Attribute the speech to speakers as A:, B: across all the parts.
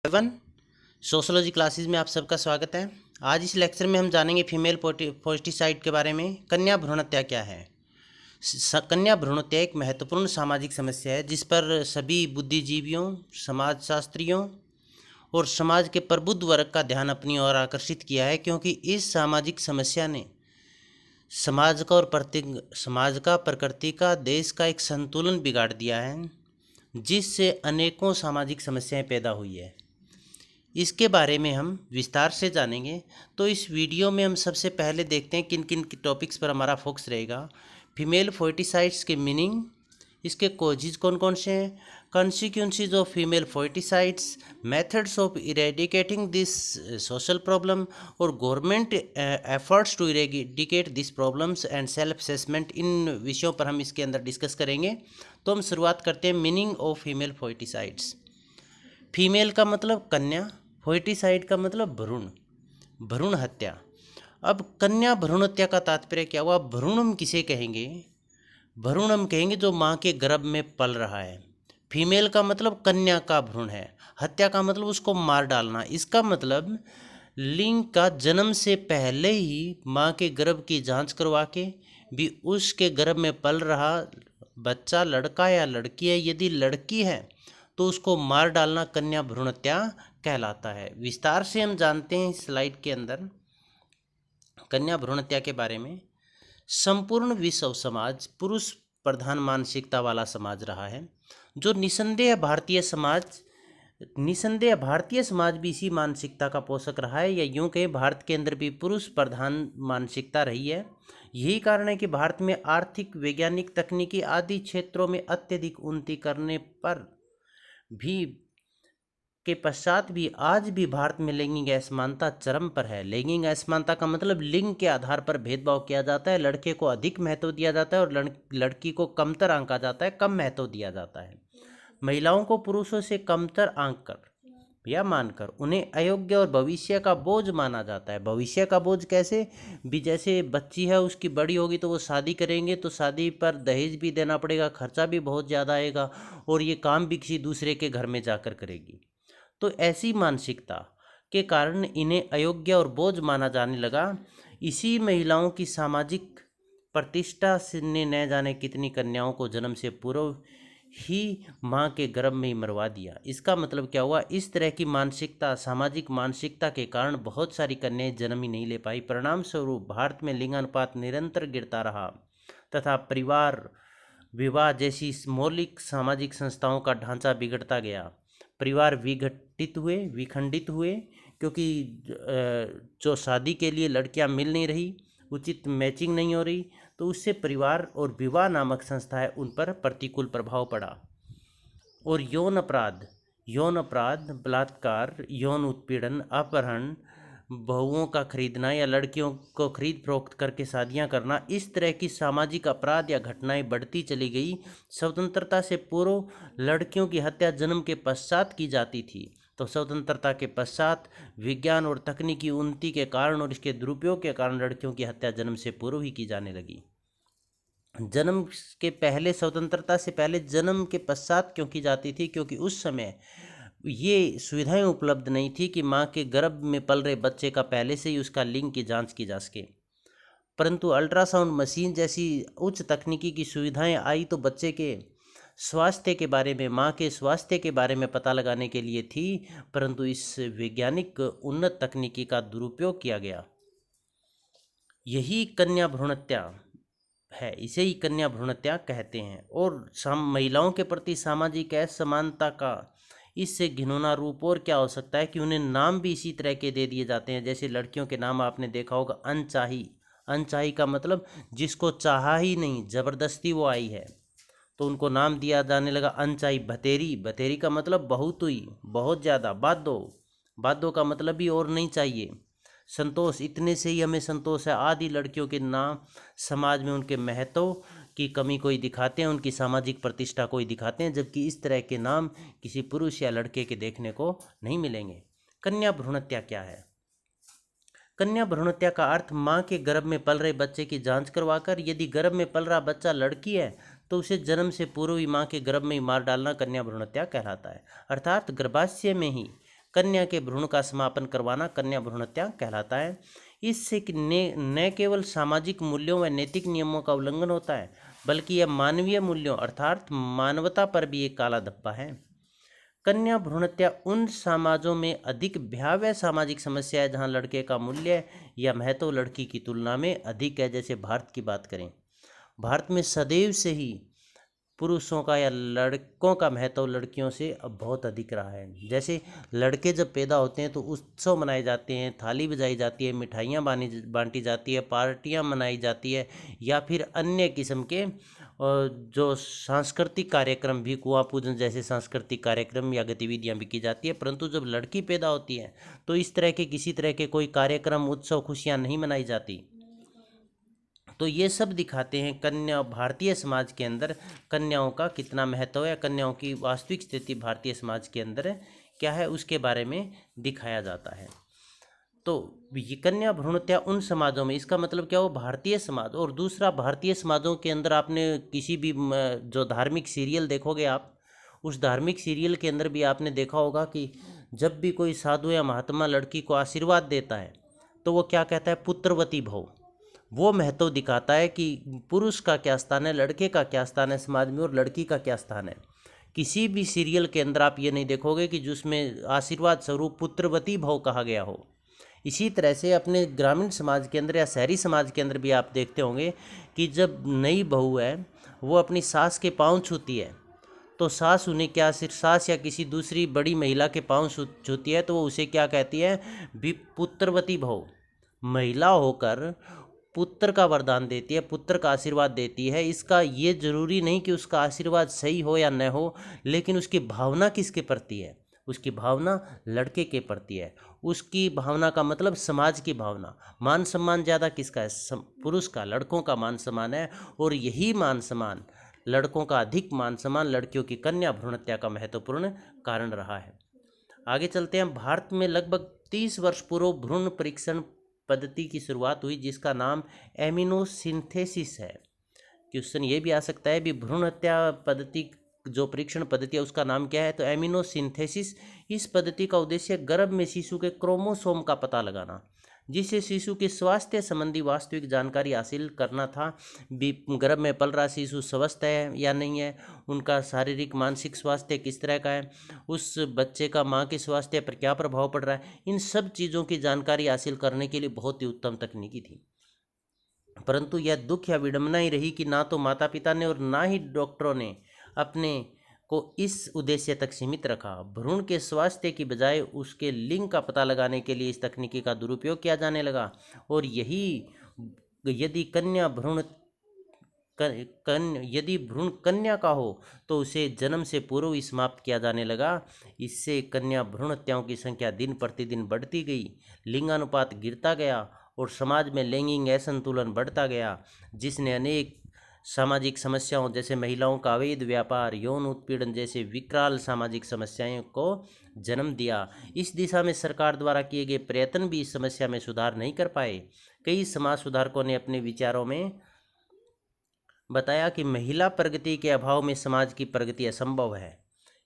A: One sociology classes में आप सबका स्वागत है। आज इस लेक्चर में हम जानेंगे फीमेल पोस्टिसाइड के बारे में। कन्या भ्रूण हत्या क्या है? कन्या भ्रूण हत्या एक महत्वपूर्ण सामाजिक समस्या है जिस पर सभी बुद्धिजीवियों, समाजशास्त्रियों और समाज के प्रबुद्ध वर्ग का ध्यान अपनी ओर आकर्षित किया है, क्योंकि इस सामाजिक समस्या ने समाज का, प्रकृति का, देश का एक संतुलन बिगाड़ दिया है, जिससे अनेकों सामाजिक समस्याएं पैदा हुई है। इसके बारे में हम विस्तार से जानेंगे। तो इस वीडियो में हम सबसे पहले देखते हैं किन किन टॉपिक्स पर हमारा फोकस रहेगा। फीमेल फोर्टिसाइड्स के मीनिंग, इसके कॉजेज कौन कौन से हैं, consequences of female foeticides, methods of eradicating this social problem और government efforts to eradicate this problems and self assessment. इन विषयों पर हम इसके अंदर डिस्कस करेंगे। तो हम शुरुआत करते हैं meaning of female foeticides. Female का मतलब कन्या, फोर्टिसाइड का मतलब भ्रूण हत्या। अब कन्या भ्रूण हत्या का तात्पर्य क्या हुआ? भ्रूणम किसे कहेंगे? भ्रूणम कहेंगे जो माँ के गर्भ में पल रहा है। फीमेल का मतलब कन्या का भ्रूण है। हत्या का मतलब उसको मार डालना। इसका मतलब लिंग का जन्म से पहले ही माँ के गर्भ की जांच करवा के भी उसके गर्भ में पल रहा बच्चा लड़का या लड़की है, यदि लड़की है तो उसको मार डालना कन्या भ्रूण हत्या कहलाता है। विस्तार से हम जानते हैं इस स्लाइड के अंदर कन्या भ्रूण हत्या के बारे में। संपूर्ण विश्व समाज पुरुष प्रधान मानसिकता वाला समाज रहा है, जो निसंदेह भारतीय समाज भी इसी मानसिकता का पोषक रहा है, या यूं कहें भारत के अंदर भी पुरुष प्रधान मानसिकता रही है। यही कारण है कि भारत में आर्थिक, वैज्ञानिक, तकनीकी आदि क्षेत्रों में अत्यधिक उन्नति करने पर भी के पश्चात भी आज भी भारत में लैंगिक असमानता चरम पर है। लैंगिक असमानता का मतलब लिंग के आधार पर भेदभाव किया जाता है। लड़के को अधिक महत्व दिया जाता है और लड़की को कमतर आंका जाता है, कम महत्व दिया जाता है। महिलाओं को पुरुषों से कमतर आंक कर या मानकर उन्हें अयोग्य और भविष्य का बोझ माना जाता है। भविष्य का बोझ कैसे भी? जैसे बच्ची है, उसकी बड़ी होगी तो वो शादी करेंगे तो शादी पर दहेज भी देना पड़ेगा, खर्चा भी बहुत ज़्यादा आएगा और ये काम भी किसी दूसरे के घर में जाकर करेगी। तो ऐसी मानसिकता के कारण इन्हें अयोग्य और बोझ माना जाने लगा। इसी महिलाओं की सामाजिक प्रतिष्ठा ने न जाने कितनी कन्याओं को जन्म से पूर्व ही माँ के गर्भ में ही मरवा दिया। इसका मतलब क्या हुआ? इस तरह की मानसिकता, सामाजिक मानसिकता के कारण बहुत सारी कन्याएं जन्म ही नहीं ले पाई। परिणाम स्वरूप भारत में लिंगानुपात निरंतर गिरता रहा तथा परिवार, विवाह जैसी मौलिक सामाजिक संस्थाओं का ढांचा बिगड़ता गया। परिवार विखंडित हुए क्योंकि जो शादी के लिए लड़कियां मिल नहीं रही, उचित मैचिंग नहीं हो रही, तो उससे परिवार और विवाह नामक संस्थाएं उन पर प्रतिकूल प्रभाव पड़ा। और यौन अपराध, बलात्कार, यौन उत्पीड़न, अपहरण, बहुओं का खरीदना या लड़कियों को खरीद फरोख्त करके शादियां करना, इस तरह की सामाजिक अपराध या घटनाएं बढ़ती चली गई। स्वतंत्रता से पूर्व लड़कियों की हत्या जन्म के पश्चात की जाती थी, तो स्वतंत्रता के पश्चात विज्ञान और तकनीकी उन्नति के कारण और इसके दुरुपयोग के कारण लड़कियों की हत्या जन्म से पूर्व ही की जाने लगी। जन्म के पहले, स्वतंत्रता से पहले, जन्म के पश्चात क्यों की जाती थी? क्योंकि उस समय ये सुविधाएं उपलब्ध नहीं थी कि माँ के गर्भ में पल रहे बच्चे का पहले से ही उसका लिंग की जांच की जा सके। परंतु अल्ट्रासाउंड मशीन जैसी उच्च तकनीकी की सुविधाएं आई तो बच्चे के स्वास्थ्य के बारे में, माँ के स्वास्थ्य के बारे में पता लगाने के लिए थी, परंतु इस वैज्ञानिक उन्नत तकनीकी का दुरुपयोग किया गया। यही कन्या भ्रूण हत्या है, इसे ही कन्या भ्रूण हत्या कहते हैं। और महिलाओं के प्रति सामाजिक असमानता का इससे घिनौना रूप और क्या हो सकता है कि उन्हें नाम भी इसी तरह के दे दिए जाते हैं। जैसे लड़कियों के नाम आपने देखा होगा, अनचाही का मतलब जिसको चाहा ही नहीं, जबरदस्ती वो आई है, तो उनको नाम दिया जाने लगा अनचाही। भतेरी का मतलब बहुत हुई, बहुत ज़्यादा। बादो का मतलब भी और नहीं चाहिए। संतोष, इतने से ही हमें संतोष है। आदि लड़कियों के नाम समाज में उनके महत्व की कमी कोई दिखाते हैं, उनकी सामाजिक प्रतिष्ठा कोई दिखाते हैं, जबकि इस तरह के नाम किसी पुरुष या लड़के के देखने को नहीं मिलेंगे। कन्या भ्रूण हत्या क्या है? कन्या भ्रूण हत्या का अर्थ माँ के गर्भ में पल रहे बच्चे की जांच करवाकर, यदि गर्भ में पल रहा बच्चा लड़की है तो उसे जन्म से पूर्व ही माँ के गर्भ में ही मार डालना कन्या भ्रूण हत्या कहलाता है। अर्थात गर्भाशय में ही कन्या के भ्रूण का समापन करवाना कन्या भ्रूण हत्या कहलाता है। इससे न केवल सामाजिक मूल्यों व नैतिक नियमों का उल्लंघन होता है, बल्कि यह मानवीय मूल्यों अर्थात मानवता पर भी एक काला धब्बा है। कन्या भ्रूण हत्या उन समाजों में अधिक भयावह सामाजिक समस्या है जहां लड़के का मूल्य या महत्व लड़की की तुलना में अधिक है। जैसे भारत की बात करें, भारत में सदैव से ही पुरुषों का या लड़कों का महत्व लड़कियों से अब बहुत अधिक रहा है। जैसे लड़के जब पैदा होते हैं तो उत्सव मनाए जाते हैं, थाली बजाई जाती है, मिठाइयाँ बांटी जाती है, पार्टियाँ मनाई जाती है, या फिर अन्य किस्म के जो सांस्कृतिक कार्यक्रम भी, कुआं पूजन जैसे सांस्कृतिक कार्यक्रम या गतिविधियाँ भी की जाती है। परंतु जब लड़की पैदा होती है तो इस तरह के किसी तरह के कोई कार्यक्रम, उत्सव, खुशियाँ नहीं मनाई जाती। तो ये सब दिखाते हैं कन्या, भारतीय समाज के अंदर कन्याओं का कितना महत्व है, कन्याओं की वास्तविक स्थिति भारतीय समाज के अंदर क्या है, उसके बारे में दिखाया जाता है। तो ये कन्या भ्रूण हत्या उन समाजों में, इसका मतलब क्या हो, भारतीय समाज। और दूसरा, भारतीय समाजों के अंदर आपने किसी भी जो धार्मिक सीरियल देखोगे आप, उस धार्मिक सीरियल के अंदर भी आपने देखा होगा कि जब भी कोई साधु या महात्मा लड़की को आशीर्वाद देता है तो वो क्या कहता है, पुत्रवती भव। वो महत्व दिखाता है कि पुरुष का क्या स्थान है, लड़के का क्या स्थान है समाज में, और लड़की का क्या स्थान है। किसी भी सीरियल के अंदर आप ये नहीं देखोगे कि जिसमें आशीर्वाद स्वरूप पुत्रवती भव कहा गया हो। इसी तरह से अपने ग्रामीण समाज के अंदर या शहरी समाज के अंदर भी आप देखते होंगे कि जब नई बहू है वो अपनी सास के पाँव छूती है तो सास उन्हें क्या, सिर्फ सास या किसी दूसरी बड़ी महिला के पाँव छूती है तो वो उसे क्या कहती है, भी पुत्रवती भव। महिला होकर पुत्र का वरदान देती है, पुत्र का आशीर्वाद देती है। इसका ये जरूरी नहीं कि उसका आशीर्वाद सही हो या न हो, लेकिन उसकी भावना किसके प्रति है, उसकी भावना लड़के के प्रति है। उसकी भावना का मतलब समाज की भावना। मान सम्मान ज़्यादा किसका है, पुरुष का, लड़कों का मान सम्मान है। और यही मान सम्मान, लड़कों का अधिक मान सम्मान लड़कियों की कन्या भ्रूण हत्या का महत्वपूर्ण कारण रहा है। आगे चलते हैं। भारत में लगभग 30 वर्ष पूर्व भ्रूण परीक्षण पद्धति की शुरुआत हुई जिसका नाम एमिनोसिंथेसिस है। क्वेश्चन ये भी आ सकता है भी भ्रूण हत्या पद्धति, जो परीक्षण पद्धति है उसका नाम क्या है, तो एमिनोसिंथेसिस। इस पद्धति का उद्देश्य गर्भ में शिशु के क्रोमोसोम का पता लगाना, जिससे शिशु के स्वास्थ्य संबंधी वास्तविक जानकारी हासिल करना था। गर्भ में पल रहा शिशु स्वस्थ है या नहीं है, उनका शारीरिक मानसिक स्वास्थ्य किस तरह का है, उस बच्चे का माँ के स्वास्थ्य पर क्या प्रभाव पड़ रहा है, इन सब चीज़ों की जानकारी हासिल करने के लिए बहुत ही उत्तम तकनीकी थी। परंतु यह दुख या विडंबना ही रही कि ना तो माता पिता ने और ना ही डॉक्टरों ने अपने को इस उद्देश्य तक सीमित रखा। भ्रूण के स्वास्थ्य की बजाय उसके लिंग का पता लगाने के लिए इस तकनीकी का दुरुपयोग किया जाने लगा। और यही यदि भ्रूण कन्या का हो तो उसे जन्म से पूर्व ही समाप्त किया जाने लगा। इससे कन्या भ्रूण हत्याओं की संख्या दिन प्रतिदिन बढ़ती गई, लिंगानुपात गिरता गया और समाज में लैंगिक असंतुलन बढ़ता गया, जिसने अनेक सामाजिक समस्याओं जैसे महिलाओं का अवैध व्यापार, यौन उत्पीड़न जैसे विकराल सामाजिक समस्याओं को जन्म दिया। इस दिशा में सरकार द्वारा किए गए प्रयत्न भी इस समस्या में सुधार नहीं कर पाए। कई समाज सुधारकों ने अपने विचारों में बताया कि महिला प्रगति के अभाव में समाज की प्रगति असंभव है।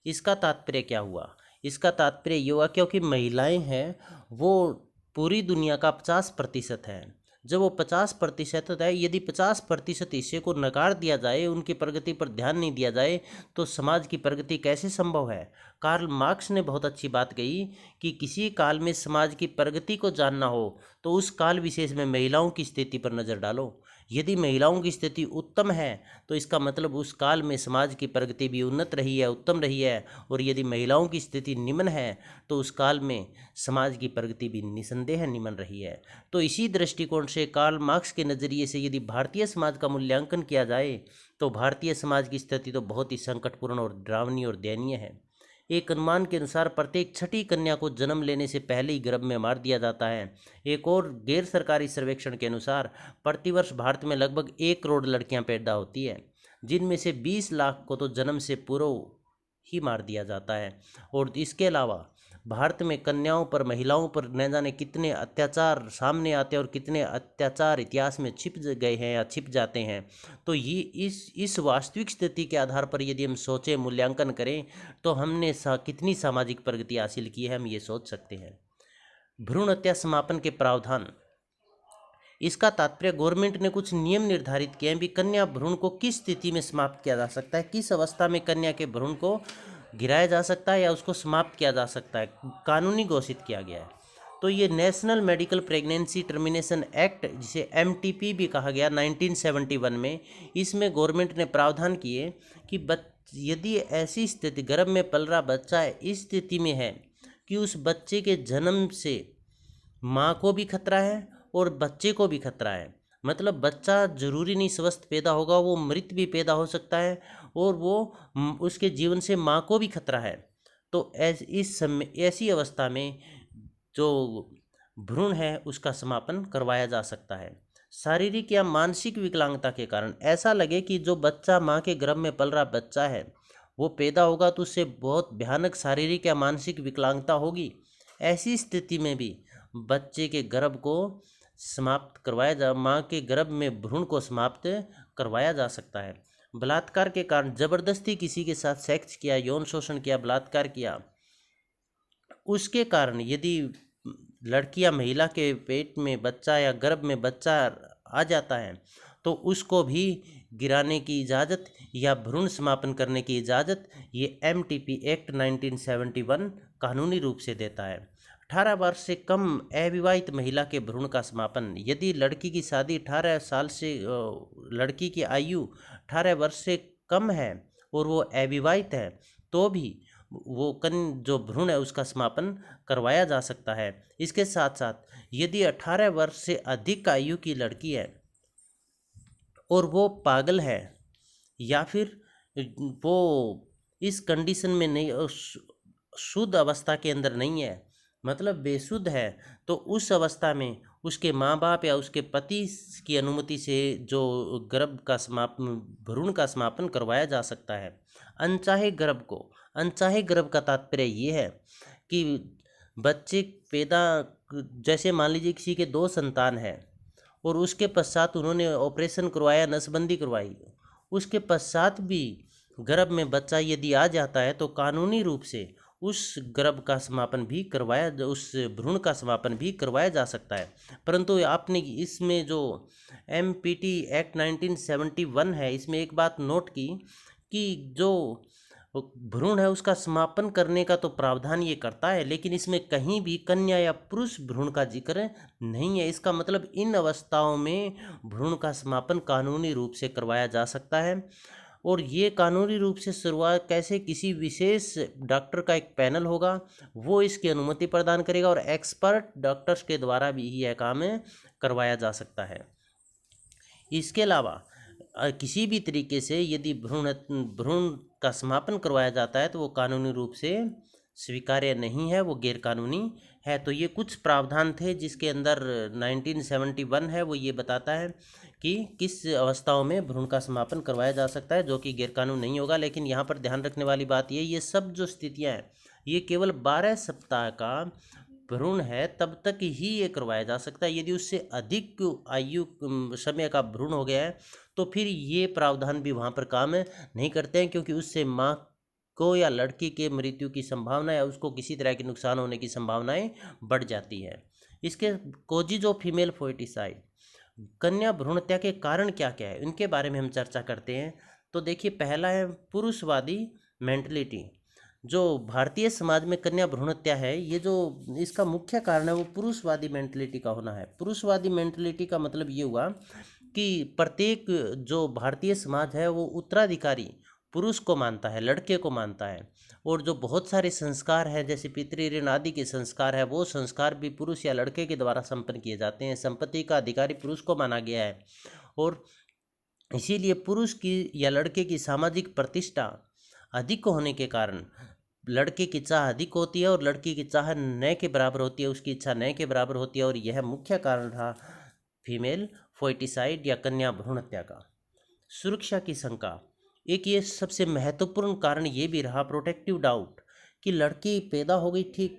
A: इसका तात्पर्य क्या हुआ? इसका तात्पर्य ये हुआ क्योंकि महिलाएं हैं वो पूरी दुनिया का 50% है। जब वो 50% है, यदि 50% हिस्से को नकार दिया जाए, उनकी प्रगति पर ध्यान नहीं दिया जाए, तो समाज की प्रगति कैसे संभव है? कार्ल मार्क्स ने बहुत अच्छी बात कही कि किसी काल में समाज की प्रगति को जानना हो तो उस काल विशेष में महिलाओं की स्थिति पर नज़र डालो। यदि महिलाओं की स्थिति उत्तम है तो इसका मतलब उस काल में समाज की प्रगति भी उन्नत रही है, उत्तम रही है। और यदि महिलाओं की स्थिति निम्न है तो उस काल में समाज की प्रगति भी निसंदेह निम्न रही है। तो इसी दृष्टिकोण से कार्ल मार्क्स के नज़रिए से यदि भारतीय समाज का मूल्यांकन किया जाए तो भारतीय समाज की स्थिति तो बहुत ही संकटपूर्ण और डरावनी और दयनीय है। एक अनुमान के अनुसार प्रत्येक छठी कन्या को जन्म लेने से पहले ही गर्भ में मार दिया जाता है। एक और गैर सरकारी सर्वेक्षण के अनुसार प्रतिवर्ष भारत में लगभग 1 करोड़ लड़कियां पैदा होती है, जिनमें से 20 लाख को तो जन्म से पूर्व ही मार दिया जाता है। और इसके अलावा भारत में कन्याओं पर, महिलाओं पर न जाने कितने अत्याचार सामने आते हैं और कितने अत्याचार इतिहास में छिप गए हैं या छिप जाते हैं। तो ये इस वास्तविक स्थिति के आधार पर यदि हम सोचें, मूल्यांकन करें, तो हमने कितनी सामाजिक प्रगति हासिल की है, हम ये सोच सकते हैं। भ्रूण हत्या समापन के प्रावधान, इसका तात्पर्य गवर्नमेंट ने कुछ नियम निर्धारित किए हैं भी कन्या भ्रूण को किस स्थिति में समाप्त किया जा सकता है, किस अवस्था में कन्या के भ्रूण को गिराया जा सकता है या उसको समाप्त किया जा सकता है, कानूनी घोषित किया गया है। तो ये national medical pregnancy termination act, जिसे एमटीपी भी कहा गया 1971 में, इसमें गवर्नमेंट ने प्रावधान किए कि यदि ऐसी स्थिति, गर्भ में पल रहा बच्चा है, इस स्थिति में है कि उस बच्चे के जन्म से माँ को भी खतरा है और बच्चे को भी खतरा है, मतलब बच्चा जरूरी नहीं स्वस्थ पैदा होगा, वो मृत भी पैदा हो सकता है और वो उसके जीवन से माँ को भी खतरा है। तो इस समय ऐसी अवस्था में जो भ्रूण है उसका समापन करवाया जा सकता है। शारीरिक या मानसिक विकलांगता के कारण ऐसा लगे कि जो बच्चा माँ के गर्भ में पल रहा बच्चा है वो पैदा होगा तो उससे बहुत भयानक शारीरिक या मानसिक विकलांगता होगी, ऐसी स्थिति में भी बच्चे के गर्भ को समाप्त करवाया जा माँ के गर्भ में भ्रूण को समाप्त करवाया जा सकता है। बलात्कार के कारण, जबरदस्ती किसी के साथ सेक्स किया, यौन शोषण किया, बलात्कार किया, उसके कारण यदि लड़की या महिला के पेट में बच्चा या गर्भ में बच्चा आ जाता है तो उसको भी गिराने की इजाज़त या भ्रूण समापन करने की इजाज़त ये एमटीपी एक्ट 1971 कानूनी रूप से देता है। 18 वर्ष से कम अविवाहित महिला के भ्रूण का समापन, यदि लड़की की शादी 18 साल से लड़की की आयु 18 वर्ष से कम है और वो अविवाहित है तो भी वो जो भ्रूण है उसका समापन करवाया जा सकता है। इसके साथ साथ यदि 18 वर्ष से अधिक आयु की लड़की है और वो पागल है या फिर वो इस कंडीशन में नहीं, शुद्ध अवस्था के अंदर नहीं है, मतलब बेसुध है, तो उस अवस्था में उसके माँ बाप या उसके पति की अनुमति से जो गर्भ का समापन, भ्रूण का समापन करवाया जा सकता है। अनचाहे गर्भ का तात्पर्य ये है कि बच्चे पैदा, जैसे मान लीजिए किसी के 2 संतान है और उसके पश्चात उन्होंने ऑपरेशन करवाया, नसबंदी करवाई, उसके पश्चात भी गर्भ में बच्चा यदि आ जाता है तो कानूनी रूप से उस गर्भ का समापन भी करवाया, उस भ्रूण का समापन भी करवाया जा सकता है। परंतु आपने इसमें जो एमपीटी एक्ट 1971 है, इसमें एक बात नोट की कि जो भ्रूण है उसका समापन करने का तो प्रावधान ये करता है, लेकिन इसमें कहीं भी कन्या या पुरुष भ्रूण का जिक्र नहीं है। इसका मतलब इन अवस्थाओं में भ्रूण का समापन कानूनी रूप से करवाया जा सकता है। और ये कानूनी रूप से शुरुआत कैसे, किसी विशेष डॉक्टर का एक पैनल होगा, वो इसकी अनुमति प्रदान करेगा और एक्सपर्ट डॉक्टर्स के द्वारा भी यह काम करवाया जा सकता है। इसके अलावा किसी भी तरीके से यदि भ्रूण का समापन करवाया जाता है तो वो कानूनी रूप से स्वीकार्य नहीं है, वो गैरकानूनी है। तो ये कुछ प्रावधान थे जिसके अंदर 1971 है वो ये बताता है कि किस अवस्थाओं में भ्रूण का समापन करवाया जा सकता है, जो कि गैरकानून नहीं होगा। लेकिन यहाँ पर ध्यान रखने वाली बात ये सब जो स्थितियाँ हैं ये केवल 12 सप्ताह का भ्रूण है तब तक ही ये करवाया जा सकता है। यदि उससे अधिक आयु समय का भ्रूण हो गया है तो फिर ये प्रावधान भी वहाँ पर काम नहीं करते हैं, क्योंकि उससे माँ को या लड़की के मृत्यु की संभावना या उसको किसी तरह के नुकसान होने की संभावनाएं बढ़ जाती है। इसके कॉजेज ऑफ फीमेल फोएटिसाइड, कन्या भ्रूण हत्या के कारण क्या क्या है, इनके बारे में हम चर्चा करते हैं। तो देखिए, पहला है पुरुषवादी मेंटलिटी। जो भारतीय समाज में कन्या भ्रूण हत्या है, ये जो इसका मुख्य कारण है वो पुरुषवादी मेंटलिटी का होना है। पुरुषवादी मेंटलिटी का मतलब ये हुआ कि प्रत्येक जो भारतीय समाज है वो उत्तराधिकारी पुरुष को मानता है, लड़के को मानता है, और जो बहुत सारे संस्कार हैं जैसे पितृ ऋण आदि के संस्कार है वो संस्कार भी पुरुष या लड़के के द्वारा संपन्न किए जाते हैं। संपत्ति का अधिकारी पुरुष को माना गया है और इसीलिए पुरुष की या लड़के की सामाजिक प्रतिष्ठा अधिक होने के कारण लड़के की चाह अधिक होती है और लड़की की चाह न के बराबर होती है, उसकी इच्छा न के बराबर होती है, और यह मुख्य कारण रहा फीमेल फोएटिसाइड या कन्या भ्रूण हत्या का। सुरक्षा की शंका, एक ये सबसे महत्वपूर्ण कारण ये भी रहा, प्रोटेक्टिव डाउट, कि लड़की पैदा हो गई ठीक,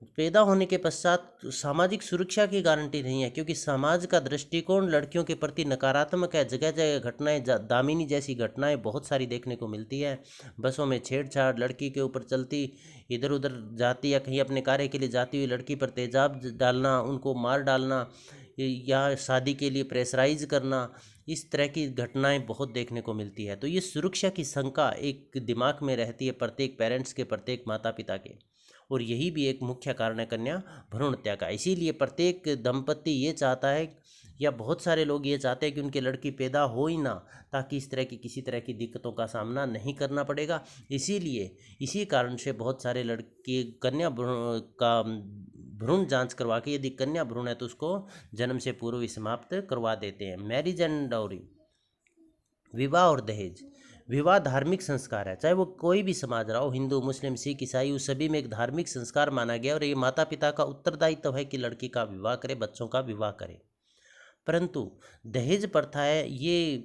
A: पैदा होने के पश्चात सामाजिक सुरक्षा की गारंटी नहीं है, क्योंकि समाज का दृष्टिकोण लड़कियों के प्रति नकारात्मक है। जगह जगह घटनाएं, दामिनी जैसी घटनाएं बहुत सारी देखने को मिलती है। बसों में छेड़छाड़, लड़की के ऊपर चलती, इधर उधर जाती या कहीं अपने कार्य के लिए जाती हुई लड़की पर तेजाब डालना, उनको मार डालना या शादी के लिए प्रेशराइज करना, इस तरह की घटनाएं बहुत देखने को मिलती है। तो ये सुरक्षा की शंका एक दिमाग में रहती है प्रत्येक पेरेंट्स के, प्रत्येक माता पिता के, और यही भी एक मुख्य कारण है कन्या भ्रूण हत्या का। इसीलिए प्रत्येक दंपति ये चाहता है, या बहुत सारे लोग ये चाहते हैं कि उनकी लड़की पैदा हो ही ना, ताकि इस तरह की किसी तरह की दिक्कतों का सामना नहीं करना पड़ेगा। इसीलिए इसी कारण से बहुत सारे लड़के कन्या भ्रूण जांच करवा के, यदि कन्या भ्रूण है तो उसको जन्म से पूर्व ही समाप्त करवा देते हैं। मैरिज एंड डाउरी, विवाह और दहेज। विवाह धार्मिक संस्कार है, चाहे वो कोई भी समाज रहा हो, हिंदू मुस्लिम सिख ईसाई, उस सभी में एक धार्मिक संस्कार माना गया, और ये माता पिता का उत्तरदायित्व है कि लड़की का विवाह करे, बच्चों का विवाह करे। परंतु दहेज प्रथा है ये,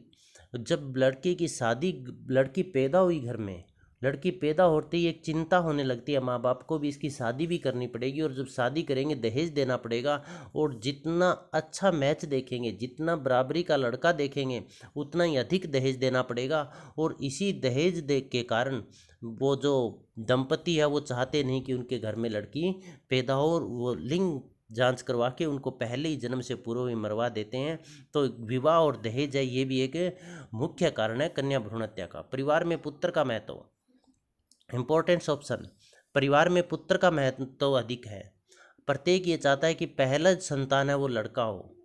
A: जब लड़की की शादी, लड़की पैदा हुई घर में, लड़की पैदा होती ही एक चिंता होने लगती है माँ बाप को भी, इसकी शादी भी करनी पड़ेगी, और जब शादी करेंगे दहेज देना पड़ेगा, और जितना अच्छा मैच देखेंगे, जितना बराबरी का लड़का देखेंगे, उतना ही अधिक दहेज देना पड़ेगा। और इसी दहेज दे के कारण वो जो दंपति है वो चाहते नहीं कि उनके घर में लड़की पैदा हो, और वो लिंग जांच करवा के उनको पहले ही जन्म से पूर्व ही मरवा देते हैं। तो विवाह और दहेज है, ये भी एक मुख्य कारण है कन्या भ्रूण हत्या का। परिवार में पुत्र का महत्व, इम्पोर्टेंस ऑप्शन, परिवार में पुत्र का महत्व अधिक है। प्रत्येक ये चाहता है कि पहला संतान है वो लड़का हो,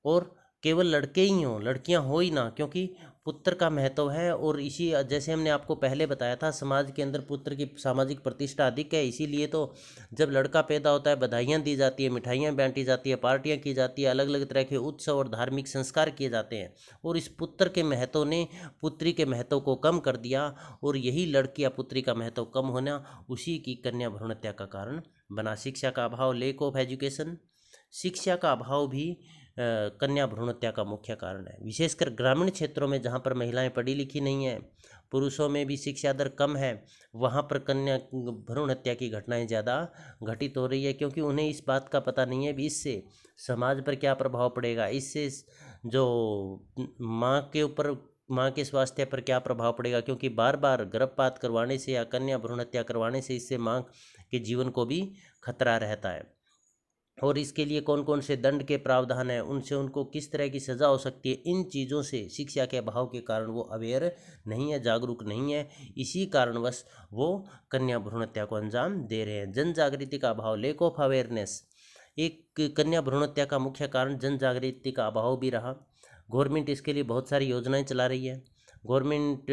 A: और केवल लड़के ही हों, लड़कियां हो ही ना, क्योंकि पुत्र का महत्व है। और इसी, जैसे हमने आपको पहले बताया था, समाज के अंदर पुत्र की सामाजिक प्रतिष्ठा अधिक है। इसीलिए तो जब लड़का पैदा होता है बधाइयाँ दी जाती है, मिठाइयाँ बांटी जाती है, पार्टियाँ की जाती है, अलग अलग तरह के उत्सव और धार्मिक संस्कार किए जाते हैं। और इस पुत्र के महत्व ने पुत्री के महत्व को कम कर दिया, और यही लड़की या पुत्री का महत्व कम होना उसी की कन्या भ्रूण हत्या का कारण बना। शिक्षा का अभाव, लेक ऑफ एजुकेशन, शिक्षा का अभाव भी कन्या भ्रूण हत्या का मुख्य कारण है। विशेषकर ग्रामीण क्षेत्रों में जहाँ पर महिलाएं पढ़ी लिखी नहीं हैं, पुरुषों में भी शिक्षा दर कम है, वहाँ पर कन्या भ्रूण हत्या की घटनाएं ज़्यादा घटित हो रही है, क्योंकि उन्हें इस बात का पता नहीं है भी इससे समाज पर क्या प्रभाव पड़ेगा, इससे जो माँ के ऊपर, माँ के स्वास्थ्य पर क्या प्रभाव पड़ेगा, क्योंकि बार बार गर्भपात करवाने से या कन्या भ्रूण हत्या करवाने से इससे माँ के जीवन को भी खतरा रहता है। और इसके लिए कौन कौन से दंड के प्रावधान हैं, उनसे उनको किस तरह की सज़ा हो सकती है, इन चीज़ों से शिक्षा के अभाव के कारण वो अवेयर नहीं है, जागरूक नहीं है। इसी कारणवश वो कन्या भ्रूण हत्या को अंजाम दे रहे हैं। जन जागृति का अभाव, लेक ऑफ अवेयरनेस, एक कन्या भ्रूण हत्या का मुख्य कारण जन जागृति का अभाव भी रहा। गवर्नमेंट इसके लिए बहुत सारी योजनाएं चला रही है। गवर्नमेंट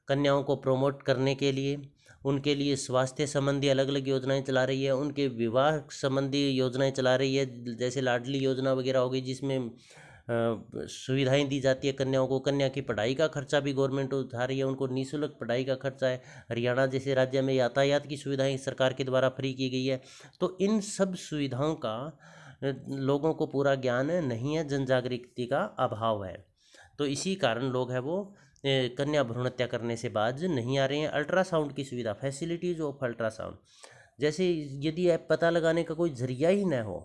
A: कन्याओं को प्रमोट करने के लिए, उनके लिए स्वास्थ्य संबंधी अलग अलग योजनाएं चला रही है, उनके विवाह संबंधी योजनाएं चला रही है, जैसे लाडली योजना वगैरह हो गई, जिसमें सुविधाएं दी जाती है कन्याओं को। कन्या की पढ़ाई का खर्चा भी गवर्नमेंट उठा रही है, उनको निःशुल्क पढ़ाई का खर्चा है। हरियाणा जैसे राज्य में यातायात की सुविधाएं सरकार के द्वारा फ्री की गई है। तो इन सब सुविधाओं का लोगों को पूरा ज्ञान नहीं है, जन जागृति का अभाव है। तो इसी कारण लोग है वो कन्या भ्रूण हत्या करने से बाज नहीं आ रहे हैं। अल्ट्रासाउंड की सुविधा, फैसिलिटीज ऑफ अल्ट्रासाउंड, जैसे यदि आप पता लगाने का कोई जरिया ही न हो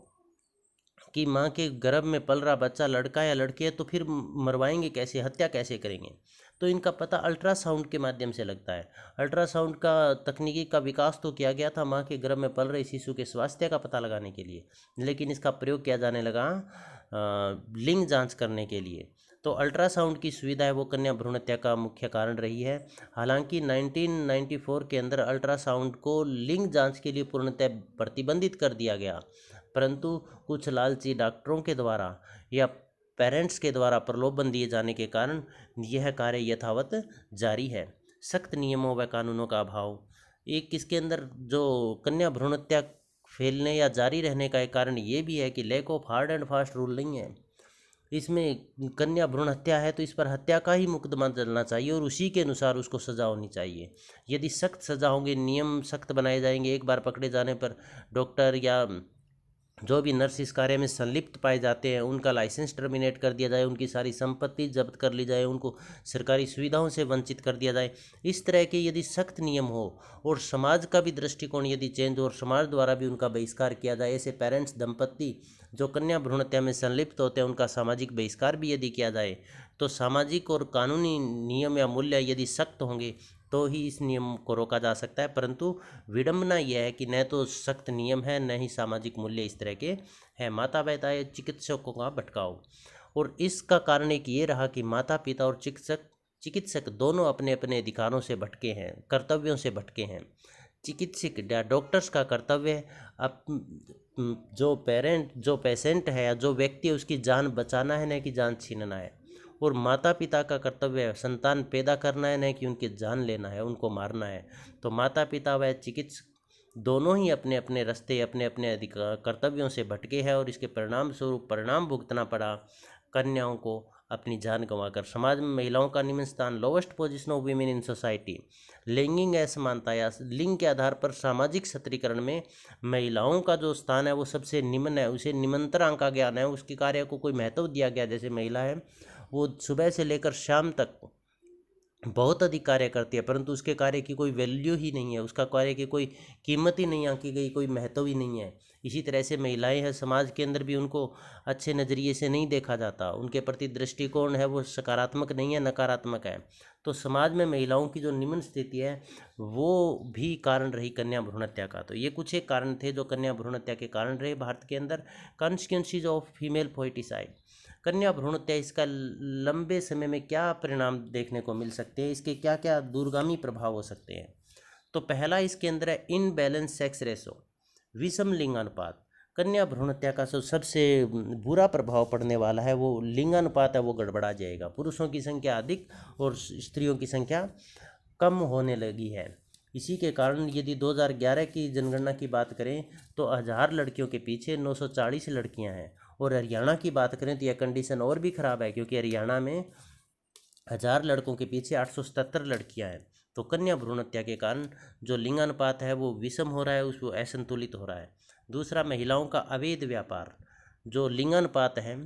A: कि माँ के गर्भ में पल रहा बच्चा लड़का या लड़की है, तो फिर मरवाएंगे कैसे, हत्या कैसे करेंगे। तो इनका पता अल्ट्रासाउंड के माध्यम से लगता है। अल्ट्रासाउंड का तकनीकी का विकास तो किया गया था माँ के गर्भ में पल रहे शिशु के स्वास्थ्य का पता लगाने के लिए, लेकिन इसका प्रयोग किया जाने लगा लिंग जांच करने के लिए। तो अल्ट्रासाउंड की सुविधा है वो कन्या भ्रूण हत्या का मुख्य कारण रही है। हालांकि 1994 के अंदर अल्ट्रासाउंड को लिंग जांच के लिए पूर्णतः प्रतिबंधित कर दिया गया, परंतु कुछ लालची डॉक्टरों के द्वारा या पेरेंट्स के द्वारा प्रलोभन दिए जाने के कारण यह कार्य यथावत जारी है। सख्त नियमों व कानूनों का अभाव, एक इसके अंदर जो कन्या भ्रूण हत्या फैलने या जारी रहने का एक कारण ये भी है कि lack of hard and fast rule नहीं है। इसमें कन्या भ्रूण हत्या है तो इस पर हत्या का ही मुकदमा चलना चाहिए, और उसी के अनुसार उसको सज़ा होनी चाहिए। यदि सख्त सज़ा होंगे, नियम सख्त बनाए जाएंगे, एक बार पकड़े जाने पर डॉक्टर या जो भी नर्स इस कार्य में संलिप्त पाए जाते हैं उनका लाइसेंस टर्मिनेट कर दिया जाए, उनकी सारी संपत्ति जब्त कर ली जाए, उनको सरकारी सुविधाओं से वंचित कर दिया जाए। इस तरह के यदि सख्त नियम हो और समाज का भी दृष्टिकोण यदि चेंज हो और समाज द्वारा भी उनका बहिष्कार किया जाए, ऐसे पेरेंट्स दंपत्ति जो कन्या भ्रूण हत्या में संलिप्त होते हैं उनका सामाजिक बहिष्कार भी यदि किया जाए, तो सामाजिक और कानूनी नियम या मूल्य यदि सख्त होंगे तो ही इस नियम को रोका जा सकता है। परंतु विडंबना यह है कि न तो सख्त नियम है, न ही सामाजिक मूल्य इस तरह के हैं। माता पिता या चिकित्सकों का भटकाव, और इसका कारण एक ये रहा कि माता पिता और चिकित्सक दोनों अपने अपने अधिकारों से भटके हैं, कर्तव्यों से भटके हैं। चिकित्सक या डॉक्टर्स का कर्तव्य है अब जो पेशेंट है या जो व्यक्ति है उसकी जान बचाना है, न कि जान छीनना है। और माता पिता का कर्तव्य है संतान पैदा करना है, न कि उनकी जान लेना है, उनको मारना है। तो माता पिता व चिकित्सक दोनों ही अपने अपने रास्ते अपने अपने अधिकार कर्तव्यों से भटके हैं और इसके परिणाम स्वरूप परिणाम भुगतना पड़ा कन्याओं को अपनी जान गंवाकर। समाज में महिलाओं का निम्न स्थान, lowest position of women in society. लैंगिक असमानता या लिंग के आधार पर सामाजिक सत्रीकरण में महिलाओं का जो स्थान है वो सबसे निम्न है, उसे निम्नतर आंका गया है, उसके कार्य को कोई महत्व दिया गया। जैसे महिला है वो सुबह से लेकर शाम तक बहुत अधिक कार्य करती है, परंतु उसके कार्य की कोई वैल्यू ही नहीं है, उसका कार्य की कोई कीमत ही नहीं आंकी गई, कोई महत्व ही नहीं है। इसी तरह से महिलाएं हैं, समाज के अंदर भी उनको अच्छे नज़रिए से नहीं देखा जाता, उनके प्रति दृष्टिकोण है वो सकारात्मक नहीं है, नकारात्मक है। तो समाज में महिलाओं की जो निम्न स्थिति है वो भी कारण रही कन्या भ्रूण हत्या का। तो ये कुछ एक कारण थे जो कन्या भ्रूण हत्या के कारण रहे भारत के अंदर। कॉन्सिक्वेंसीज ऑफ फीमेल फोइटिसाइड, कन्या भ्रूण हत्या, इसका लंबे समय में क्या परिणाम देखने को मिल सकते हैं, इसके क्या क्या दूरगामी प्रभाव हो सकते हैं। तो पहला इसके अंदर है इनबैलेंस सेक्स रेशो, विषम लिंगानुपात। कन्या भ्रूण हत्या का सबसे बुरा प्रभाव पड़ने वाला है वो लिंगानुपात है, वो गड़बड़ा जाएगा। पुरुषों की संख्या अधिक और स्त्रियों की संख्या कम होने लगी है। इसी के कारण यदि 2011 की जनगणना की बात करें तो 1000 लड़कियों के पीछे 940 लड़कियां हैं। और हरियाणा की बात करें तो यह कंडीशन और भी ख़राब है, क्योंकि हरियाणा में 1000 लड़कों के पीछे 877 लड़कियां हैं। तो कन्या भ्रूण हत्या के कारण जो लिंगानुपात है वो विषम हो रहा है, उसको असंतुलित हो रहा है। दूसरा, महिलाओं का अवैध व्यापार। जो लिंगानुपात है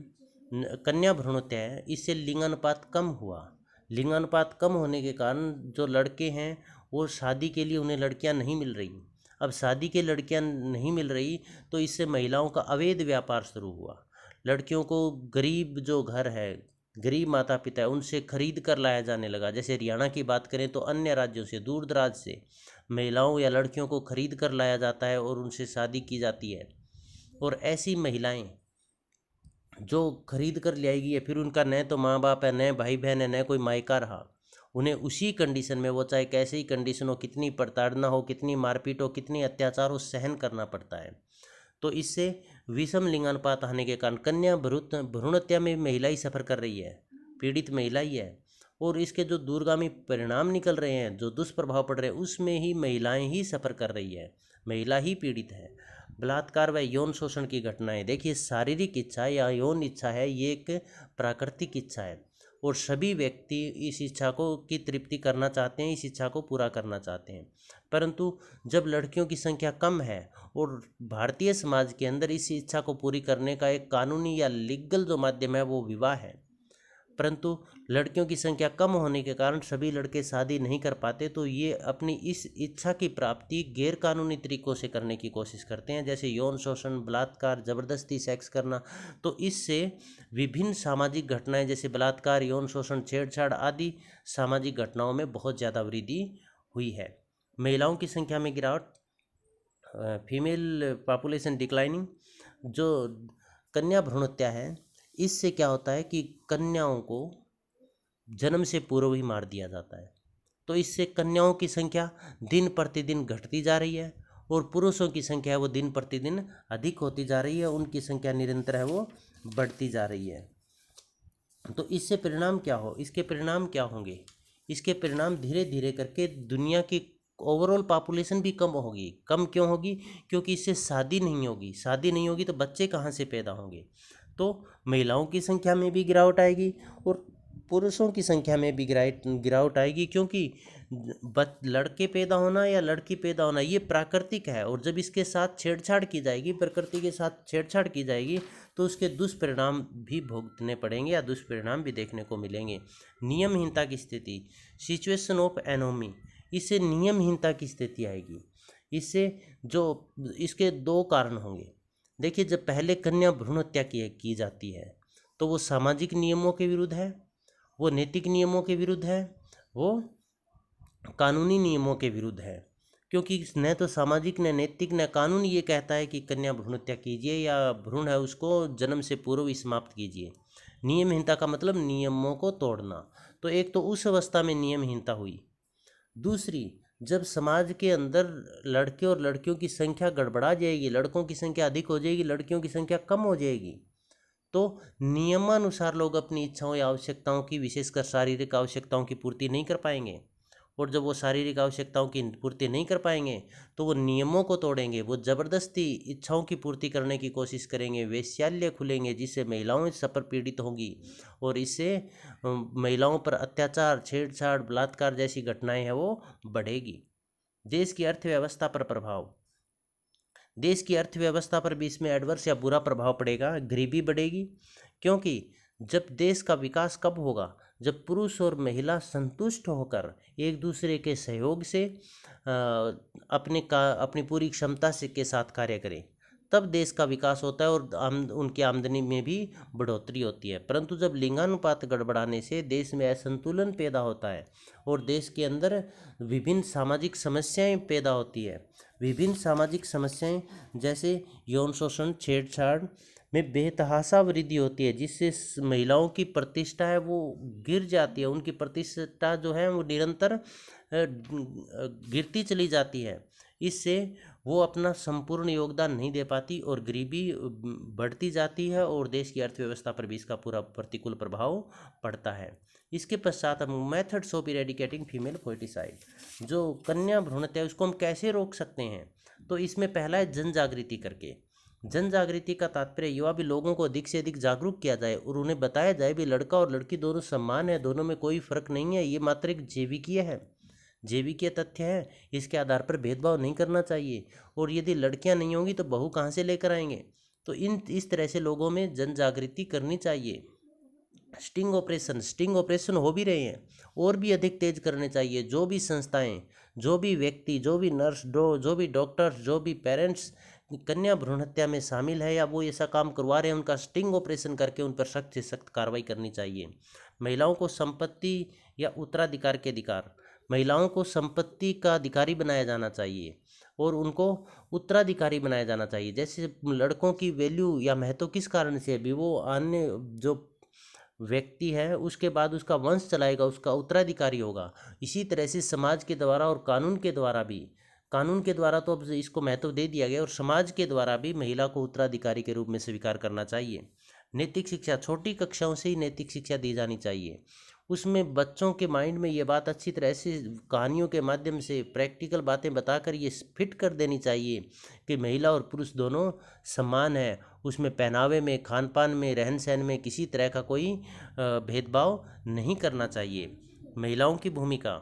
A: कन्या भ्रूण हत्या है, इससे लिंगानुपात कम हुआ। लिंगानुपात कम होने के कारण जो लड़के हैं वो शादी के लिए उन्हें लड़कियां नहीं मिल रही। अब शादी के लड़कियां नहीं मिल रही तो इससे महिलाओं का अवैध व्यापार शुरू हुआ। लड़कियों को गरीब जो घर है, गरीब माता पिता है, उनसे खरीद कर लाया जाने लगा। जैसे हरियाणा की बात करें तो अन्य राज्यों से, दूर दराज से महिलाओं या लड़कियों को खरीद कर लाया जाता है और उनसे शादी की जाती है। और ऐसी महिलाएं जो खरीद कर ले आएगी, फिर उनका न तो माँ बाप है, न भाई बहन है, न कोई मायका रहा, उन्हें उसी कंडीशन में, वो चाहे कैसे ही कंडीशन हो, कितनी प्रताड़ना हो, कितनी मारपीट हो, कितनी अत्याचार हो, सहन करना पड़ता है। तो इससे विषम लिंगानुपात आने के कारण कन्या भ्रूण हत्या में महिला ही सफ़र कर रही है, पीड़ित महिला ही है। और इसके जो दूरगामी परिणाम निकल रहे हैं, जो दुष्प्रभाव पड़ रहे हैं, उसमें ही महिलाएं ही सफ़र कर रही है, महिला ही पीड़ित है। बलात्कार व यौन शोषण की घटनाएं, देखिए शारीरिक इच्छा या यौन इच्छा है, ये एक प्राकृतिक इच्छा है और सभी व्यक्ति इस इच्छा को की तृप्ति करना चाहते हैं, इस इच्छा को पूरा करना चाहते हैं। परंतु जब लड़कियों की संख्या कम है और भारतीय समाज के अंदर इस इच्छा को पूरी करने का एक कानूनी या लीगल जो माध्यम है वो विवाह है, परंतु लड़कियों की संख्या कम होने के कारण सभी लड़के शादी नहीं कर पाते, तो ये अपनी इस इच्छा की प्राप्ति गैर कानूनी तरीकों से करने की कोशिश करते हैं, जैसे यौन शोषण, बलात्कार, ज़बरदस्ती सेक्स करना। तो इससे विभिन्न सामाजिक घटनाएं जैसे बलात्कार, यौन शोषण, छेड़छाड़ आदि सामाजिक घटनाओं में बहुत ज़्यादा वृद्धि हुई है। महिलाओं की संख्या में गिरावट, फीमेल पॉपुलेशन डिक्लाइनिंग। जो कन्या भ्रूण हत्या है, इससे क्या होता है कि कन्याओं को जन्म से पूर्व ही मार दिया जाता है। तो इससे कन्याओं की संख्या दिन प्रतिदिन घटती जा रही है और पुरुषों की संख्या है वो दिन प्रतिदिन अधिक होती जा रही है, उनकी संख्या निरंतर है वो बढ़ती जा रही है। तो इससे परिणाम क्या हो, इसके परिणाम क्या होंगे? इसके परिणाम धीरे धीरे करके दुनिया की ओवरऑल पॉपुलेशन भी कम होगी। कम क्यों होगी? क्योंकि इससे शादी नहीं होगी, शादी नहीं होगी तो बच्चे कहाँ से पैदा होंगे? तो महिलाओं की संख्या में भी गिरावट आएगी और पुरुषों की संख्या में भी गिरावट आएगी, क्योंकि लड़के पैदा होना या लड़की पैदा होना ये प्राकृतिक है, और जब इसके साथ छेड़छाड़ की जाएगी, प्रकृति के साथ छेड़छाड़ की जाएगी, तो उसके दुष्परिणाम भी भुगतने पड़ेंगे या दुष्परिणाम भी देखने को मिलेंगे। नियमहीनता की स्थिति, सिचुएशन ऑफ एनोमी, इससे नियमहीनता की स्थिति आएगी। इससे जो इसके दो कारण होंगे। देखिए, जब पहले कन्या भ्रूण हत्या की जाती है तो वो सामाजिक नियमों के विरुद्ध है, वो नैतिक नियमों के विरुद्ध है, वो कानूनी नियमों के विरुद्ध है, क्योंकि न तो सामाजिक न नैतिक न कानून ये कहता है कि कन्या भ्रूण हत्या कीजिए या भ्रूण है उसको जन्म से पूर्व ही समाप्त कीजिए। नियमहीनता का मतलब नियमों को तोड़ना। तो एक तो उस अवस्था में नियमहीनता हुई। दूसरी, जब समाज के अंदर लड़के और लड़कियों की संख्या गड़बड़ा जाएगी, लड़कों की संख्या अधिक हो जाएगी, लड़कियों की संख्या कम हो जाएगी, तो नियमानुसार लोग अपनी इच्छाओं या आवश्यकताओं की, विशेषकर शारीरिक आवश्यकताओं की पूर्ति नहीं कर पाएंगे। और जब वो शारीरिक आवश्यकताओं की पूर्ति नहीं कर पाएंगे तो वो नियमों को तोड़ेंगे, वो ज़बरदस्ती इच्छाओं की पूर्ति करने की कोशिश करेंगे, वेश्यालय खुलेंगे जिससे महिलाओं इस पर पीड़ित होंगी, और इससे महिलाओं पर अत्याचार, छेड़छाड़, बलात्कार जैसी घटनाएं हैं वो बढ़ेगी। देश की अर्थव्यवस्था पर प्रभाव, देश की अर्थव्यवस्था पर भी इसमें एडवर्स या बुरा प्रभाव पड़ेगा, गरीबी बढ़ेगी। क्योंकि जब देश का विकास कब होगा, जब पुरुष और महिला संतुष्ट होकर एक दूसरे के सहयोग से अपनी पूरी क्षमता से के साथ कार्य करें, तब देश का विकास होता है और उनकी आमदनी में भी बढ़ोतरी होती है। परंतु जब लिंगानुपात गड़बड़ाने से देश में असंतुलन पैदा होता है और देश के अंदर विभिन्न सामाजिक समस्याएं पैदा होती है। विभिन्न सामाजिक समस्याएं जैसे यौन शोषण, छेड़छाड़ में बेतहाशा वृद्धि होती है, जिससे महिलाओं की प्रतिष्ठा है वो गिर जाती है, उनकी प्रतिष्ठा जो है वो निरंतर गिरती चली जाती है। इससे वो अपना संपूर्ण योगदान नहीं दे पाती और गरीबी बढ़ती जाती है और देश की अर्थव्यवस्था पर भी इसका पूरा प्रतिकूल प्रभाव पड़ता है। इसके पश्चात हम मेथड्स ऑफ इरेडिकेटिंग फीमेल फोर्टिसाइड, जो कन्या भ्रूण हत्या उसको हम कैसे रोक सकते हैं। तो इसमें पहला है जन जागृति करके। जन जागृति का तात्पर्य युवा भी लोगों को अधिक से अधिक जागरूक किया जाए और उन्हें बताया जाए भी लड़का और लड़की दोनों समान है, दोनों में कोई फर्क नहीं है, ये मात्र एक जैविकीय है, जैविकीय तथ्य है, इसके आधार पर भेदभाव नहीं करना चाहिए। और यदि लड़कियां नहीं होंगी तो बहू कहाँ से लेकर आएंगे। तो इस तरह से लोगों में जन जागृति करनी चाहिए। स्टिंग ऑपरेशन हो भी रहे हैं, और भी अधिक तेज करने चाहिए। जो भी संस्थाएं, जो भी व्यक्ति, जो भी नर्स, जो भी डॉक्टर्स, जो भी पेरेंट्स कन्या भ्रूण हत्या में शामिल है या वो ऐसा काम करवा रहे हैं, उनका स्टिंग ऑपरेशन करके उन पर सख्त से सख्त कार्रवाई करनी चाहिए। महिलाओं को संपत्ति या उत्तराधिकार के अधिकार, महिलाओं को संपत्ति का अधिकारी बनाया जाना चाहिए और उनको उत्तराधिकारी बनाया जाना चाहिए। जैसे लड़कों की वैल्यू या महत्व किस कारण से, अभी वो अन्य जो व्यक्ति है उसके बाद उसका वंश चलाएगा, उसका उत्तराधिकारी होगा। इसी तरह से समाज के द्वारा और कानून के द्वारा भी, कानून के द्वारा तो अब इसको महत्व दे दिया गया और समाज के द्वारा भी महिला को उत्तराधिकारी के रूप में स्वीकार करना चाहिए। नैतिक शिक्षा, छोटी कक्षाओं से ही नैतिक शिक्षा दी जानी चाहिए। उसमें बच्चों के माइंड में ये बात अच्छी तरह से कहानियों के माध्यम से प्रैक्टिकल बातें बताकर ये फिट कर देनी चाहिए कि महिला और पुरुष दोनों समान है। उसमें पहनावे में, खान पान में, रहन सहन में किसी तरह का कोई भेदभाव नहीं करना चाहिए। महिलाओं की भूमिका,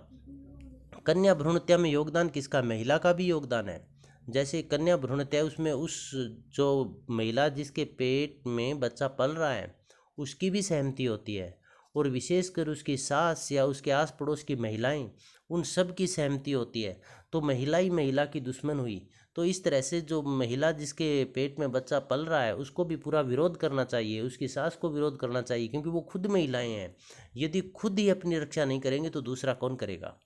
A: कन्या भ्रूण हत्या में योगदान किसका, महिला का भी योगदान है। जैसे कन्या भ्रूण हत्या, उसमें उस जो महिला जिसके पेट में बच्चा पल रहा है उसकी भी सहमति होती है, और विशेषकर उसकी सास या उसके आस पड़ोस की महिलाएं, उन सब की सहमति होती है। तो महिला ही महिला की दुश्मन हुई। तो इस तरह से जो महिला जिसके पेट में बच्चा पल रहा है उसको भी पूरा विरोध करना चाहिए, उसकी सास को विरोध करना चाहिए, क्योंकि वो खुद महिलाएं हैं। यदि खुद ही अपनी रक्षा नहीं करेंगे तो दूसरा कौन करेगा।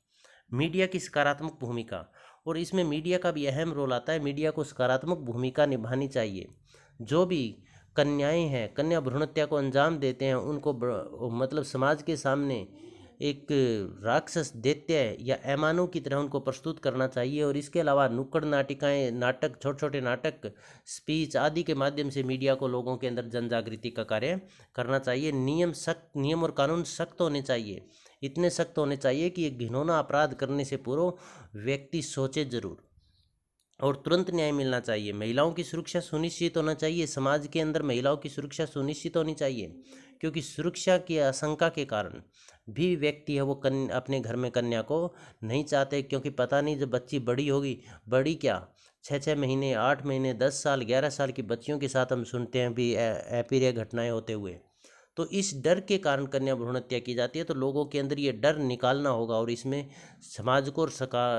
A: मीडिया की सकारात्मक भूमिका, और इसमें मीडिया का भी अहम रोल आता है। मीडिया को सकारात्मक भूमिका निभानी चाहिए। जो भी कन्याएं हैं, कन्या भ्रूण हत्या को अंजाम देते हैं, उनको मतलब समाज के सामने एक राक्षस, दैत्य या ऐमानों की तरह उनको प्रस्तुत करना चाहिए। और इसके अलावा नुक्कड़ नाटिकाएं, नाटक, छोटे छोटे नाटक, स्पीच आदि के माध्यम से मीडिया को लोगों के अंदर जन जागृति का कार्य करना चाहिए। नियम और कानून सख्त होने चाहिए, इतने सख्त होने चाहिए कि एक घिनौना अपराध करने से पूर्व व्यक्ति सोचे जरूर। और तुरंत न्याय मिलना चाहिए। महिलाओं की सुरक्षा सुनिश्चित होना चाहिए, समाज के अंदर महिलाओं की सुरक्षा सुनिश्चित होनी चाहिए, क्योंकि सुरक्षा की आशंका के कारण भी व्यक्ति है वो अपने घर में कन्या को नहीं चाहते, क्योंकि पता नहीं जब बच्ची बड़ी होगी, बड़ी क्या 6 6 महीने 8 महीने 10 साल 11 साल की बच्चियों के साथ हम सुनते हैं भी अपीय घटनाएं होते हुए। तो इस डर के कारण कन्या भ्रूण हत्या की जाती है। तो लोगों के अंदर ये डर निकालना होगा और इसमें समाज को और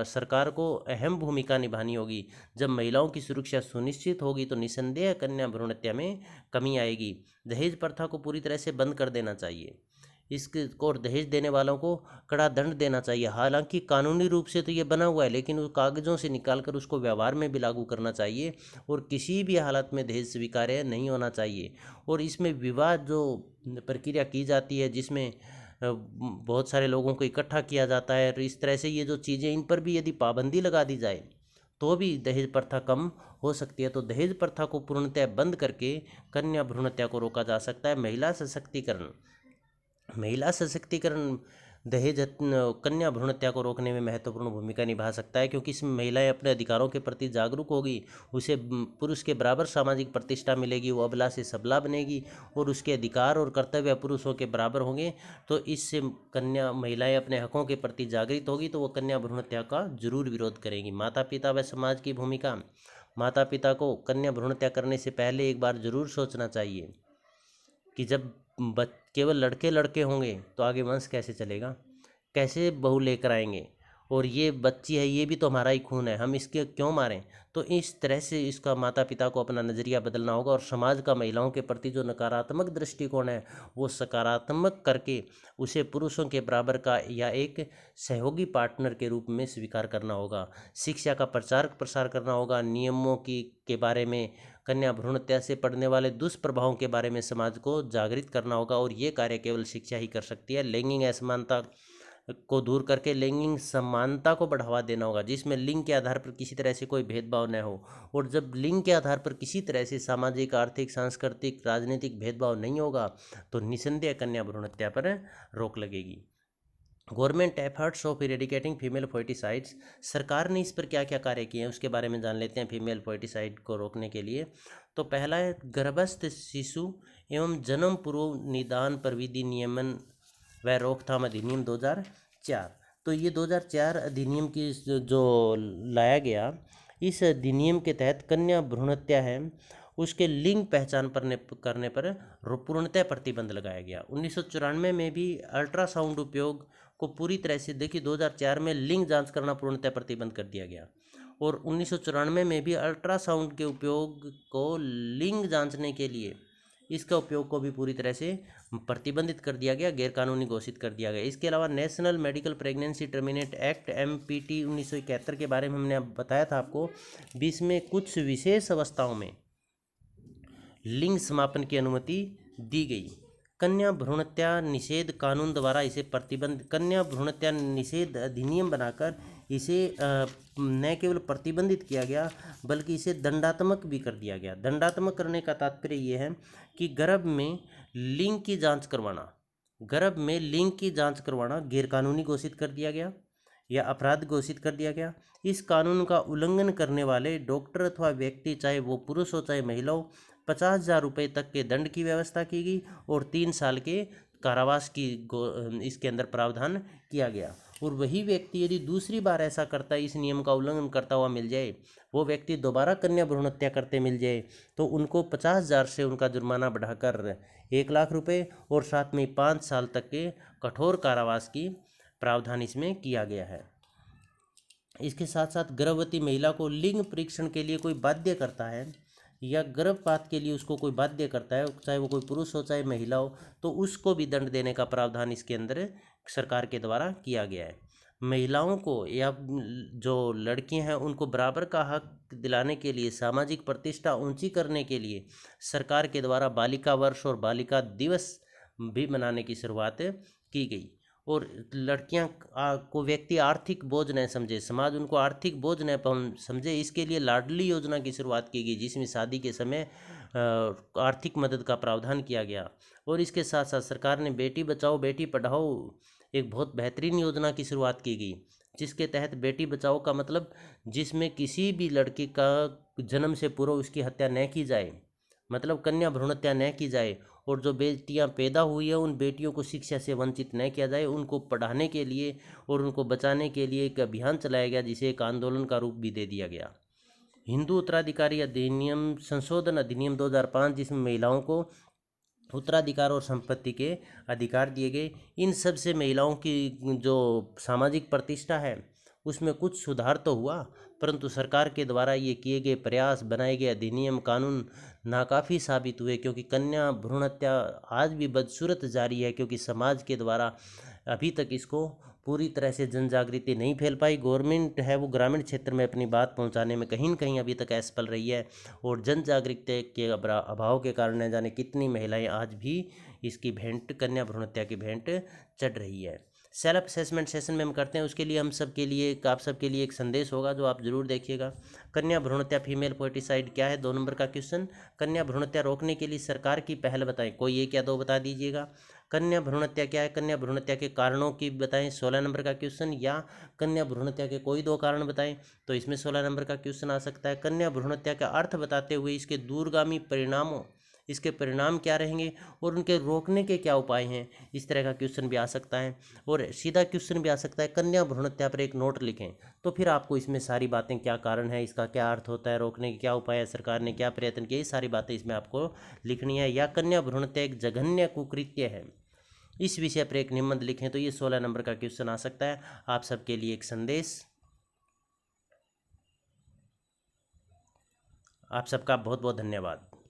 A: सरकार को अहम भूमिका निभानी होगी। जब महिलाओं की सुरक्षा सुनिश्चित होगी तो निसंदेह कन्या भ्रूण हत्या में कमी आएगी। दहेज प्रथा को पूरी तरह से बंद कर देना चाहिए, इसके और दहेज देने वालों को कड़ा दंड देना चाहिए। हालांकि कानूनी रूप से तो ये बना हुआ है, लेकिन उस कागज़ों से निकाल कर उसको व्यवहार में भी लागू करना चाहिए और किसी भी हालत में दहेज स्वीकार्य नहीं होना चाहिए। और इसमें विवाह जो प्रक्रिया की जाती है, जिसमें बहुत सारे लोगों को इकट्ठा किया जाता है, और इस तरह से ये जो चीज़ें, इन पर भी यदि पाबंदी लगा दी जाए तो भी दहेज प्रथा कम हो सकती है। तो दहेज प्रथा को पूर्णतः बंद करके कन्या भ्रूण हत्या को रोका जा सकता है। महिला सशक्तिकरण कन्या भ्रूण हत्या को रोकने में महत्वपूर्ण भूमिका निभा सकता है, क्योंकि इसमें महिलाएं अपने अधिकारों के प्रति जागरूक होगी, उसे पुरुष के बराबर सामाजिक प्रतिष्ठा मिलेगी, वो अबला से सबला बनेगी और उसके अधिकार और कर्तव्य पुरुषों के बराबर होंगे। तो इससे महिलाएं अपने हकों के प्रति जागृत होगी, तो वो कन्या भ्रूण हत्या का जरूर विरोध करेंगी। माता पिता व समाज की भूमिका। माता पिता को कन्या भ्रूण हत्या करने से पहले एक बार जरूर सोचना चाहिए कि जब केवल लड़के लड़के होंगे तो आगे वंश कैसे चलेगा, कैसे बहू लेकर आएंगे, और ये बच्ची है, ये भी तो हमारा ही खून है, हम इसके क्यों मारें। तो इस तरह से इसका माता पिता को अपना नज़रिया बदलना होगा और समाज का महिलाओं के प्रति जो नकारात्मक दृष्टिकोण है वो सकारात्मक करके उसे पुरुषों के बराबर का या एक सहयोगी पार्टनर के रूप में स्वीकार करना होगा। शिक्षा का प्रचार प्रसार करना होगा, नियमों के बारे में, कन्या भ्रूण हत्या से पड़ने वाले दुष्प्रभावों के बारे में समाज को जागृत करना होगा। और ये कार्य केवल शिक्षा ही कर सकती है। लैंगिक असमानता को दूर करके लैंगिक समानता को बढ़ावा देना होगा, जिसमें लिंग के आधार पर किसी तरह से कोई भेदभाव न हो। और जब लिंग के आधार पर किसी तरह से सामाजिक, आर्थिक, सांस्कृतिक, राजनीतिक भेदभाव नहीं होगा तो निसंदेह कन्या भ्रूण हत्या पर रोक लगेगी। Government efforts of eradicating female foeticides. सरकार ने इस पर क्या क्या कार्य किए हैं उसके बारे में जान लेते हैं। फीमेल फोर्टिसाइड को रोकने के लिए तो पहला है गर्भस्थ शिशु एवं जन्म पूर्व निदान पर विधि नियमन व रोकथाम अधिनियम 2004। तो ये 2004 अधिनियम की जो लाया गया, इस अधिनियम के तहत कन्या भ्रूण हत्या है उसके लिंग पहचान करने पर पूर्णतः प्रतिबंध लगाया गया। 1994 में भी अल्ट्रासाउंड उपयोग को पूरी तरह से, देखिए 2004 में लिंग जांच करना पूर्णतः प्रतिबंध कर दिया गया, और 1994 में भी अल्ट्रासाउंड के उपयोग को लिंग जांचने के लिए इसका उपयोग को भी पूरी तरह से प्रतिबंधित कर दिया गया, गैरकानूनी घोषित कर दिया गया। इसके अलावा national medical pregnancy terminate act MPT 1971 के बारे में हमने बताया था आपको, बीच में कुछ विशेष अवस्थाओं में लिंग समापन की अनुमति दी गई। कन्या भ्रूण हत्या निषेध कानून द्वारा इसे प्रतिबंध, कन्या भ्रूण हत्या निषेध अधिनियम बनाकर इसे न केवल प्रतिबंधित किया गया बल्कि इसे दंडात्मक भी कर दिया गया। दंडात्मक करने का तात्पर्य ये है कि गर्भ में लिंग की जांच करवाना गैरकानूनी घोषित कर दिया गया या अपराध घोषित कर दिया गया। इस कानून का उल्लंघन करने वाले डॉक्टर अथवा व्यक्ति, चाहे वो पुरुष हो चाहे महिला हो, 50,000 रुपये तक के दंड की व्यवस्था की गई और 3 साल के कारावास की इसके अंदर प्रावधान किया गया। और वही व्यक्ति यदि दूसरी बार ऐसा करता है, इस नियम का उल्लंघन करता हुआ मिल जाए, वो व्यक्ति दोबारा कन्या भ्रूण हत्या करते मिल जाए, तो उनको 50,000 से उनका जुर्माना बढ़ाकर 1,00,000 रुपये और साथ में 5 साल तक के कठोर कारावास की प्रावधान इसमें किया गया है। इसके साथ साथ गर्भवती महिला को लिंग परीक्षण के लिए कोई बाध्य करता है या गर्भपात के लिए उसको कोई बाध्य करता है, चाहे वो कोई पुरुष हो चाहे महिला हो, तो उसको भी दंड देने का प्रावधान इसके अंदर सरकार के द्वारा किया गया है। महिलाओं को या जो लड़कियां हैं उनको बराबर का हक दिलाने के लिए, सामाजिक प्रतिष्ठा ऊंची करने के लिए सरकार के द्वारा बालिका वर्ष और बालिका दिवस भी मनाने की शुरुआत की गई। और लड़कियां को व्यक्ति आर्थिक बोझ न समझे, समाज उनको आर्थिक बोझ न समझे, इसके लिए लाडली योजना की शुरुआत की गई, जिसमें शादी के समय आर्थिक मदद का प्रावधान किया गया। और इसके साथ साथ सरकार ने बेटी बचाओ बेटी पढ़ाओ एक बहुत बेहतरीन योजना की शुरुआत की गई, जिसके तहत बेटी बचाओ का मतलब जिसमें किसी भी लड़की का जन्म से पूर्व उसकी हत्या न की जाए, मतलब कन्या भ्रूण हत्या न की जाए, और जो बेटियां पैदा हुई है उन बेटियों को शिक्षा से वंचित न किया जाए, उनको पढ़ाने के लिए और उनको बचाने के लिए एक अभियान चलाया गया, जिसे एक आंदोलन का रूप भी दे दिया गया। हिंदू उत्तराधिकारी अधिनियम संशोधन अधिनियम 2005, जिसमें महिलाओं को उत्तराधिकार और संपत्ति के अधिकार दिए गए। इन सब से महिलाओं की जो सामाजिक प्रतिष्ठा है उसमें कुछ सुधार तो हुआ, परंतु सरकार के द्वारा ये किए गए प्रयास, बनाए गए अधिनियम कानून नाकाफ़ी साबित हुए, क्योंकि कन्या भ्रूण हत्या आज भी बदसूरत जारी है, क्योंकि समाज के द्वारा अभी तक इसको पूरी तरह से जन जागृति नहीं फैल पाई। गवर्नमेंट है वो ग्रामीण क्षेत्र में अपनी बात पहुंचाने में कहीं न कहीं अभी तक असफल रही है, और जन जागरूकता के अभाव के कारण न जाने कितनी महिलाएं आज भी इसकी भेंट, कन्या भ्रूण हत्या की भेंट चढ़ रही है। सेल्फ असेसमेंट सेशन में हम करते हैं, उसके लिए हम सबके लिए आप सबके लिए एक संदेश होगा जो आप जरूर देखिएगा। कन्या भ्रूण हत्या फीमेल पोर्टिसाइड क्या है, 2 नंबर का क्वेश्चन। कन्या भ्रूण हत्या रोकने के लिए सरकार की पहल बताएं, कोई एक या दो बता दीजिएगा। कन्या भ्रूण हत्या क्या है, कन्या भ्रूण हत्या के कारणों की बताएं, 16 नंबर का क्वेश्चन। या कन्या भ्रूण हत्या के कोई 2 कारण बताएं, तो इसमें 16 नंबर का क्वेश्चन आ सकता है। कन्या भ्रूण हत्या का अर्थ बताते हुए इसके दूरगामी परिणामों, इसके परिणाम क्या रहेंगे और उनके रोकने के क्या उपाय हैं, इस तरह का क्वेश्चन भी आ सकता है। और सीधा क्वेश्चन भी आ सकता है, कन्या भ्रूण हत्या पर एक नोट लिखें, तो फिर आपको इसमें सारी बातें, क्या कारण है, इसका क्या अर्थ होता है, रोकने के क्या उपाय है, सरकार ने क्या प्रयत्न किए, ये सारी बातें इसमें आपको लिखनी है। या कन्या भ्रूण हत्या एक जघन्य कुकृत्य है, इस विषय पर एक निबंध लिखें, तो ये 16 नंबर का क्वेश्चन आ सकता है। आप सबके लिए एक संदेश। आप सबका बहुत बहुत धन्यवाद।